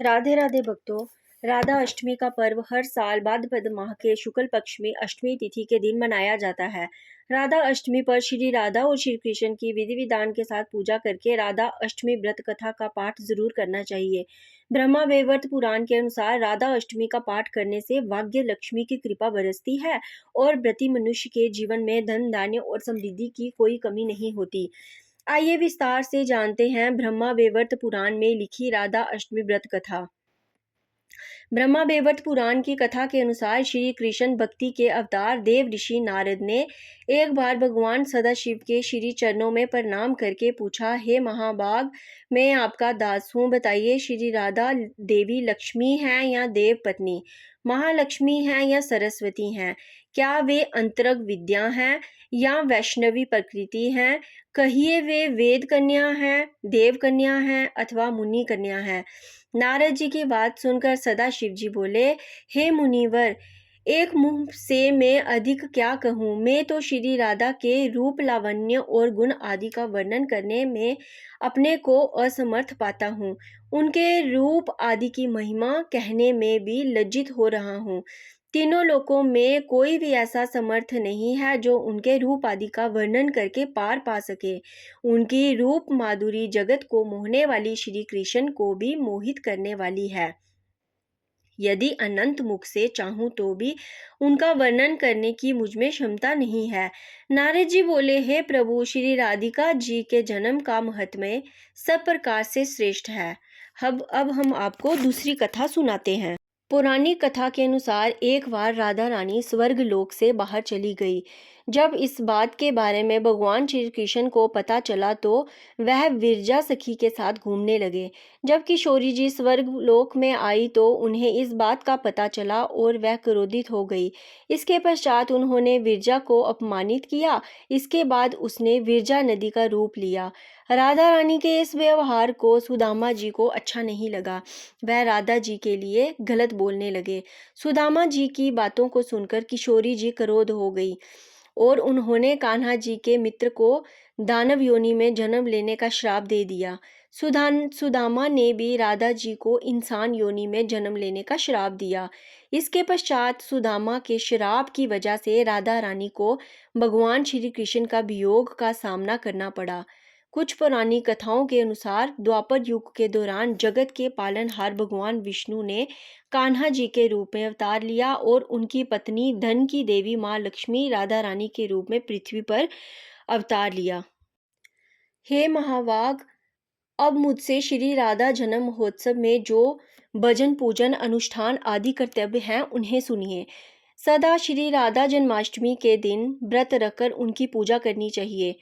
राधे राधे भक्तों। राधा अष्टमी का पर्व हर साल भाद्रपद माह के शुक्ल पक्ष में अष्टमी तिथि के दिन मनाया जाता है। राधा अष्टमी पर श्री राधा और श्री कृष्ण की विधि विधान के साथ पूजा करके राधा अष्टमी व्रत कथा का पाठ जरूर करना चाहिए। ब्रह्मा वैवर्त पुराण के अनुसार राधा अष्टमी का पाठ करने से भाग्य लक्ष्मी की कृपा बरसती है और व्रती मनुष्य के जीवन में धन धान्य और समृद्धि की कोई कमी नहीं होती। आइए विस्तार से जानते हैं ब्रह्मा वैवर्त पुराण में लिखी राधा अष्टमी व्रत कथा। ब्रह्मा वैवर्त पुराण की कथा के अनुसार श्री कृष्ण भक्ति के अवतार देव ऋषि नारद ने एक बार भगवान सदाशिव के श्री चरणों में प्रणाम करके पूछा, हे महाभाग, मैं आपका दास हूँ, बताइए श्री राधा देवी लक्ष्मी हैं या देव पत्नी, महालक्ष्मी हैं या सरस्वती हैं, क्या वे अंतरंग विद्या हैं या वैष्णवी प्रकृति हैं, कहिए वे वेद कन्या हैं, देव कन्या हैं अथवा मुनि कन्या हैं। नारद जी की बात सुनकर सदाशिव जी बोले, हे मुनिवर, एक मुंह से मैं अधिक क्या कहूँ, मैं तो श्री राधा के रूप लावण्य और गुण आदि का वर्णन करने में अपने को असमर्थ पाता हूँ। उनके रूप आदि की महिमा कहने में भी लज्जित हो रहा हूँ। तीनों लोकों में कोई भी ऐसा समर्थ नहीं है जो उनके रूप आदि का वर्णन करके पार पा सके। उनकी रूप माधुरी जगत को मोहने वाली श्री कृष्ण को भी मोहित करने वाली है। यदि अनंत मुख से चाहूं तो भी उनका वर्णन करने की मुझमें क्षमता नहीं है। नारद जी बोले, हे प्रभु, श्री राधिका जी के जन्म का महत्मय सब प्रकार से श्रेष्ठ है। अब हम आपको दूसरी कथा सुनाते हैं। पौराणिक कथा के अनुसार एक बार राधा रानी स्वर्ग लोक से बाहर चली गई। जब इस बात के बारे में भगवान श्री कृष्ण को पता चला तो वह विरजा सखी के साथ घूमने लगे। जब किशोरी जी स्वर्ग लोक में आई तो उन्हें इस बात का पता चला और वह क्रोधित हो गई। इसके पश्चात उन्होंने विरजा को अपमानित किया। इसके बाद उसने विरजा नदी का रूप लिया। राधा रानी के इस व्यवहार को सुदामा जी को अच्छा नहीं लगा। वह राधा जी के लिए गलत बोलने लगे। सुदामा जी की बातों को सुनकर किशोरी जी क्रोध हो गई और उन्होंने कान्हा जी के मित्र को दानव योनि में जन्म लेने का श्राप दे दिया। सुदामा ने भी राधा जी को इंसान योनि में जन्म लेने का श्राप दिया। इसके पश्चात सुदामा के श्राप की वजह से राधा रानी को भगवान श्री कृष्ण का वियोग का सामना करना पड़ा। कुछ पुरानी कथाओं के अनुसार द्वापर युग के दौरान जगत के पालनहार भगवान विष्णु ने कान्हा जी के रूप में अवतार लिया और उनकी पत्नी धन की देवी माँ लक्ष्मी राधा रानी के रूप में पृथ्वी पर अवतार लिया। हे महाभाग, अब मुझसे श्री राधा जन्म महोत्सव में जो भजन पूजन अनुष्ठान आदि कर्तव्य हैं उन्हें सुनिए। सदा श्री राधा जन्माष्टमी के दिन व्रत रखकर उनकी पूजा करनी चाहिए।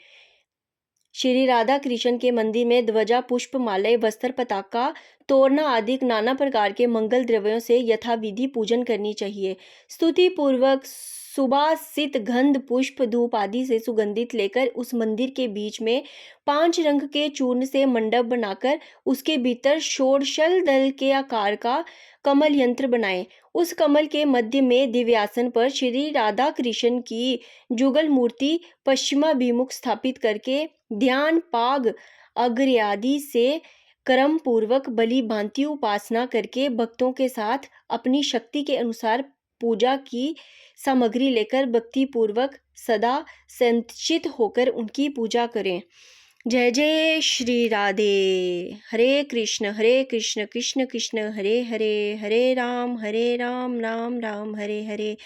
श्री राधा कृष्ण के मंदिर में ध्वजा, पुष्प, माले, वस्त्र, पताका, तोरणा आदि नाना प्रकार के मंगल द्रव्यों से यथाविधि पूजन करनी चाहिए। स्तुति पूर्वक सुबासित गंध, पुष्प, धूप आदि से सुगंधित लेकर उस मंदिर के बीच में 5 रंग के चूर्ण से मंडप बनाकर उसके भीतर षोडशल दल के आकार का कमल यंत्र बनाएं। उस कमल के मध्य में दिव्यासन पर श्री राधा कृष्ण की जुगल मूर्ति पश्चिमाभिमुख स्थापित करके ध्यान, पाग, अग्र आदि से क्रम पूर्वक बलि भांति उपासना करके भक्तों के साथ अपनी शक्ति के अनुसार पूजा की सामग्री लेकर भक्ति पूर्वक सदा संचित होकर उनकी पूजा करें। जय जय श्री राधे। हरे कृष्ण कृष्ण कृष्ण हरे हरे, हरे राम राम राम हरे हरे।